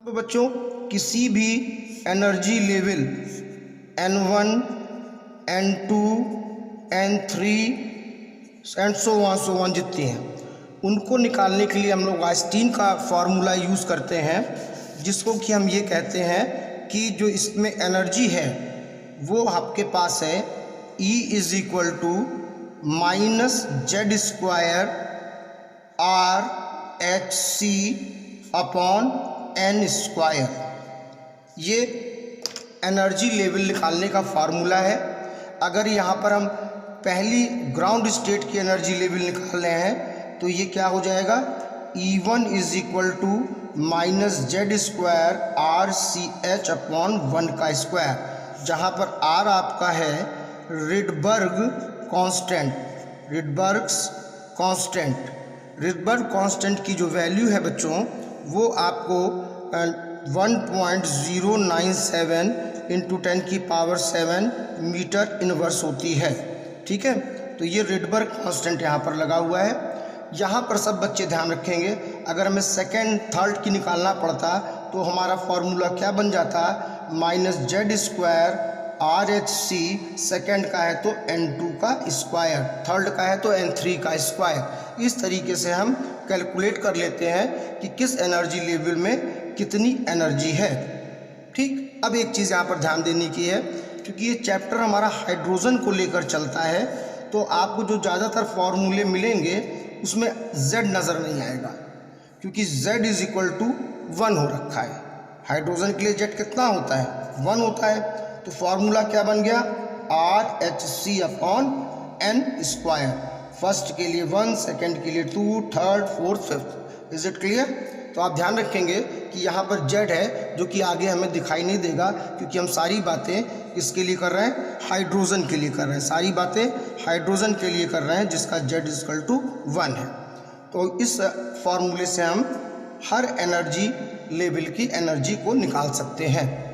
तो बच्चों किसी भी energy level N1, N2, N3 and so one जितनी हैं उनको निकालने के लिए हम लोग आइंस्टीन का फार्मूला यूज़ करते हैं, जिसको कि हम ये कहते हैं कि जो इसमें एनर्जी है वो आपके पास है E is equal to minus Z square R H C upon N square. ये एनर्जी लेवल निकालने का फार्मूला है। अगर यहाँ पर हम पहली ग्राउंड स्टेट की एनर्जी लेवल निकाल रहे हैं तो ये क्या हो जाएगा, E1 is equal to minus Z square R C H upon 1 का स्क्वायर, जहाँ पर आर आपका है रिडबर्ग कांस्टेंट। रिडबर्ग कांस्टेंट की जो वैल्यू है बच्चों वो आपको 1.097 इंटू 10 की पावर 7 मीटर इनवर्स होती है। ठीक है, तो ये रिडबर्ग कांस्टेंट यहाँ पर लगा हुआ है। यहाँ पर सब बच्चे ध्यान रखेंगे, अगर हमें सेकेंड थर्ड की निकालना पड़ता तो हमारा फॉर्मूला क्या बन जाता, minus Z square R H C, second का है तो N2 का स्क्वायर, थर्ड का है तो N3 का स्क्वायर। इस तरीके से हम कैलकुलेट कर लेते हैं कि किस एनर्जी लेवल में कितनी एनर्जी है। ठीक, अब एक चीज़ यहाँ पर ध्यान देने की है, क्योंकि ये चैप्टर हमारा हाइड्रोजन को लेकर चलता है तो आपको जो ज़्यादातर फॉर्मूले मिलेंगे उसमें Z नज़र नहीं आएगा, क्योंकि Z इज इक्वल टू 1 हो रखा है। हाइड्रोजन के लिए Z कितना होता है, 1 होता है। तो फॉर्मूला क्या बन गया, R H C upon N square. First के लिए 1, सेकेंड के लिए 2, third, fourth, fifth. Is it clear? तो आप ध्यान रखेंगे कि यहाँ पर जेड है जो कि आगे हमें दिखाई नहीं देगा, क्योंकि हम सारी बातें किसके लिए कर रहे हैं, हाइड्रोजन के लिए कर रहे हैं। सारी बातें हाइड्रोजन के लिए कर रहे हैं जिसका जेड इक्वल टू 1 है। तो इस फॉर्मूले से हम हर एनर्जी लेवल की एनर्जी को निकाल सकते हैं।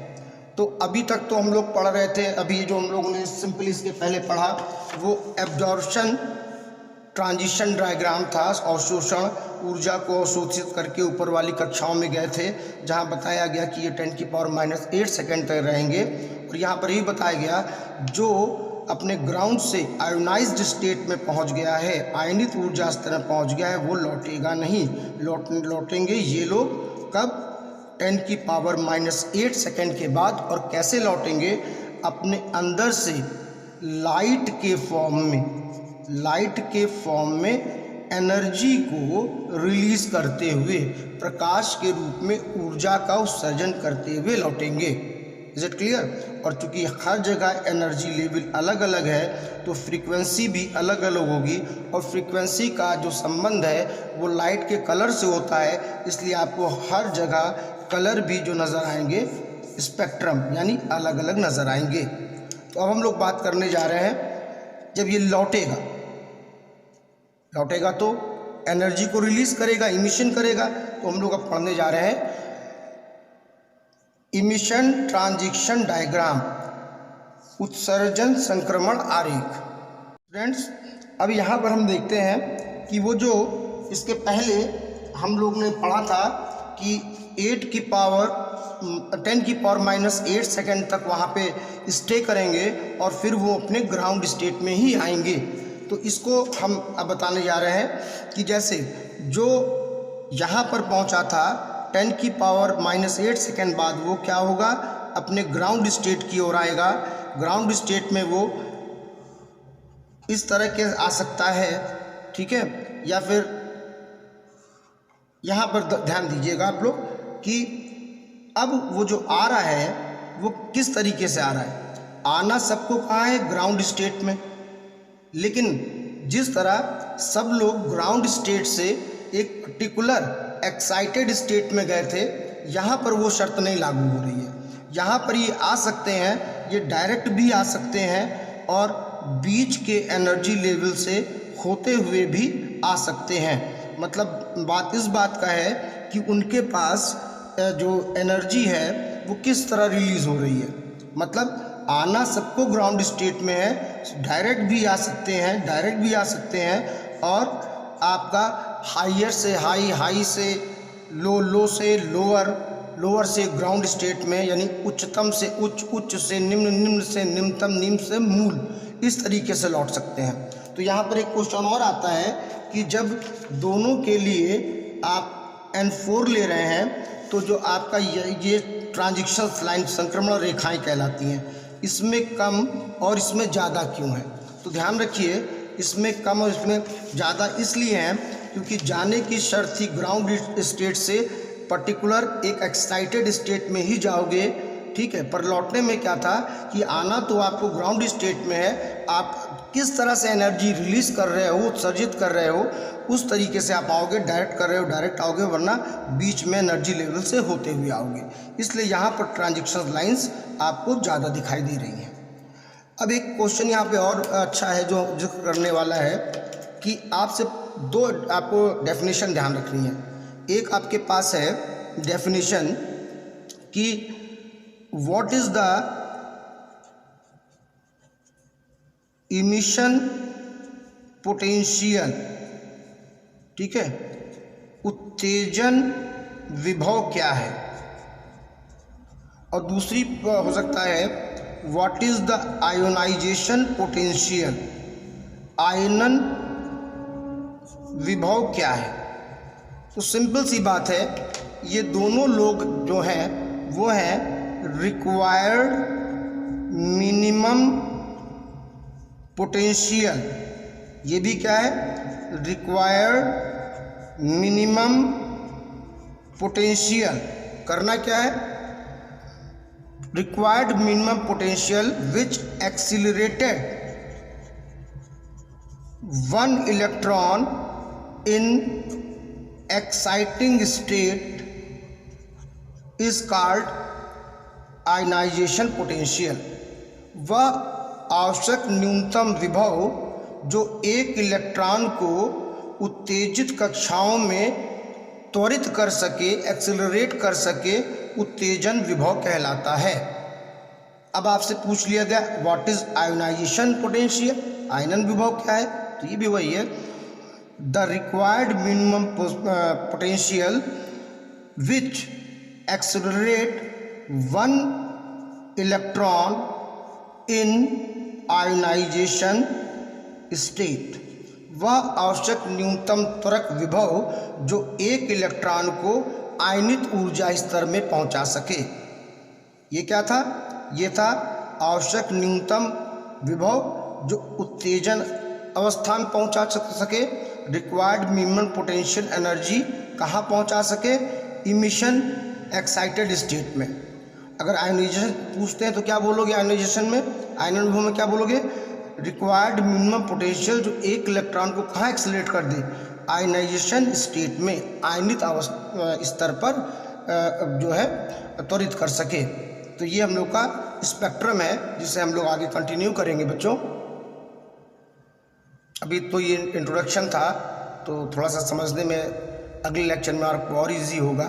तो अभी तक तो हम लोग पढ़ रहे थे, अभी जो हम लोगों ने सिंपली इसके पहले पढ़ा वो एब्जॉर्प्शन ट्रांजिशन डायग्राम था। अवशोषण ऊर्जा को अवशोषित करके ऊपर वाली कक्षाओं में गए थे, जहां बताया गया कि ये 10 की पावर -8 सेकेंड तक रहेंगे। और यहाँ पर ही बताया गया जो अपने ग्राउंड से आयोनाइज्ड स्टेट में पहुंच गया है, आयनित ऊर्जा स्तर में पहुंच गया है, वो लौटेगा नहीं। लौटेंगे ये लोग कब, 10 की पावर -8 सेकेंड के बाद। और कैसे लौटेंगे, अपने अंदर से लाइट के फॉर्म में एनर्जी को रिलीज करते हुए, प्रकाश के रूप में ऊर्जा का उत्सर्जन करते हुए लौटेंगे। Is it clear? और चूंकि हर जगह एनर्जी लेवल अलग अलग है तो फ्रीक्वेंसी भी अलग अलग होगी, और फ्रीक्वेंसी का जो संबंध है वो लाइट के कलर से होता है, इसलिए आपको हर जगह कलर भी जो नज़र आएंगे स्पेक्ट्रम यानी अलग अलग नज़र आएंगे। तो अब हम लोग बात करने जा रहे हैं, जब ये लौटेगा तो एनर्जी को रिलीज करेगा, इमिशन करेगा। तो हम लोग अब पढ़ने जा रहे हैं इमिशन ट्रांजिशन डायग्राम, उत्सर्जन संक्रमण आरेख। स्टूडेंट्स, अब यहाँ पर हम देखते हैं कि वो जो इसके पहले हम लोग ने पढ़ा था कि 10 की पावर -8 सेकेंड तक वहाँ पे स्टे करेंगे और फिर वो अपने ग्राउंड स्टेट में ही आएंगे। तो इसको हम अब बताने जा रहे हैं कि जैसे जो यहाँ पर पहुँचा था 10 की पावर -8 सेकेंड बाद वो क्या होगा, अपने ग्राउंड स्टेट की ओर आएगा। ग्राउंड स्टेट में वो इस तरह के आ सकता है, ठीक है, या फिर यहाँ पर ध्यान दीजिएगा आप लोग कि अब वो जो आ रहा है वो किस तरीके से आ रहा है। आना सबको कहाँ है, ग्राउंड स्टेट में, लेकिन जिस तरह सब लोग ग्राउंड स्टेट से एक पर्टिकुलर एक्साइटेड स्टेट में गए थे, यहाँ पर वो शर्त नहीं लागू हो रही है। यहाँ पर ये आ सकते हैं, ये डायरेक्ट भी आ सकते हैं और बीच के एनर्जी लेवल से होते हुए भी आ सकते हैं। मतलब बात इस बात का है कि उनके पास जो एनर्जी है वो किस तरह रिलीज़ हो रही है। मतलब आना सबको ग्राउंड स्टेट में है, डायरेक्ट भी आ सकते हैं, और आपका हाइयर से हाई, हाई से लो, लो से लोअर, लोअर से ग्राउंड स्टेट में, यानी उच्चतम से उच्च, उच्च से निम्न, निम्न से निम्नतम, निम्न से मूल, इस तरीके से लौट सकते हैं। तो यहाँ पर एक क्वेश्चन और आता है कि जब दोनों के लिए आप N4 ले रहे हैं तो जो आपका ये ट्रांजिशन लाइन, संक्रमण रेखाएं कहलाती हैं, इसमें कम और इसमें ज़्यादा क्यों है? तो ध्यान रखिए, इसमें कम और इसमें ज़्यादा इसलिए हैं क्योंकि जाने की शर्त थी ग्राउंड स्टेट से पर्टिकुलर एक एक्साइटेड स्टेट में ही जाओगे, ठीक है। पर लौटने में क्या था कि आना तो आपको ग्राउंड स्टेट में है, आप किस तरह से एनर्जी रिलीज कर रहे हो, उत्सर्जित कर रहे हो, उस तरीके से आप आओगे। डायरेक्ट कर रहे हो डायरेक्ट आओगे, वरना बीच में एनर्जी लेवल से होते हुए आओगे। इसलिए यहाँ पर ट्रांजिशन लाइंस आपको ज़्यादा दिखाई दे रही हैं। अब एक क्वेश्चन यहाँ पे और अच्छा है जो जिक्र करने वाला है कि आपसे दो आपको डेफिनेशन ध्यान रखनी है। एक आपके पास है डेफिनेशन कि what is the emission potential, ठीक है, उत्तेजन विभव क्या है। और दूसरी हो सकता है what is the ionization potential, आयनन विभव क्या है। तो सिंपल सी बात है, ये दोनों लोग जो हैं वो हैं रिक्वायर्ड मिनिमम पोटेंशियल। ये भी क्या है? Required minimum potential. करना क्या है? Required minimum potential which accelerated one electron in exciting state is called ionization potential। वह आवश्यक न्यूनतम विभव जो एक इलेक्ट्रॉन को उत्तेजित कक्षाओं में त्वरित कर सके, एक्सेलरेट कर सके, उत्तेजन विभव कहलाता है। अब आपसे पूछ लिया गया व्हाट इज आयोनाइजेशन पोटेंशियल, आयनन विभव क्या है? तो ये भी वही है, the required minimum potential which accelerate one electron in ionization state। वह आवश्यक न्यूनतम त्वरक विभव जो एक इलेक्ट्रॉन को आयनित ऊर्जा स्तर में पहुंचा सके। ये क्या था? ये था आवश्यक न्यूनतम विभव जो उत्तेजन अवस्था में पहुंचा सके, रिक्वायर्ड मिनिमम पोटेंशियल एनर्जी कहाँ पहुंचा सके? इमिशन एक्साइटेड स्टेट में। अगर आयोनाइजेशन पूछते हैं तो क्या बोलोगे? आयोनाइजेशन में, आयनन विभव में क्या बोलोगे? रिक्वायर्ड मिनिमम पोटेंशियल जो एक इलेक्ट्रॉन को कहाँ एक्सेलरेट कर दे? आयोनाइजेशन स्टेट में, आयनित स्तर पर जो है त्वरित कर सके। तो ये हम लोग का स्पेक्ट्रम है जिसे हम लोग आगे कंटिन्यू करेंगे बच्चों। अभी तो ये इंट्रोडक्शन था, तो थोड़ा सा समझने में अगले लेक्चर में आपको और इजी होगा।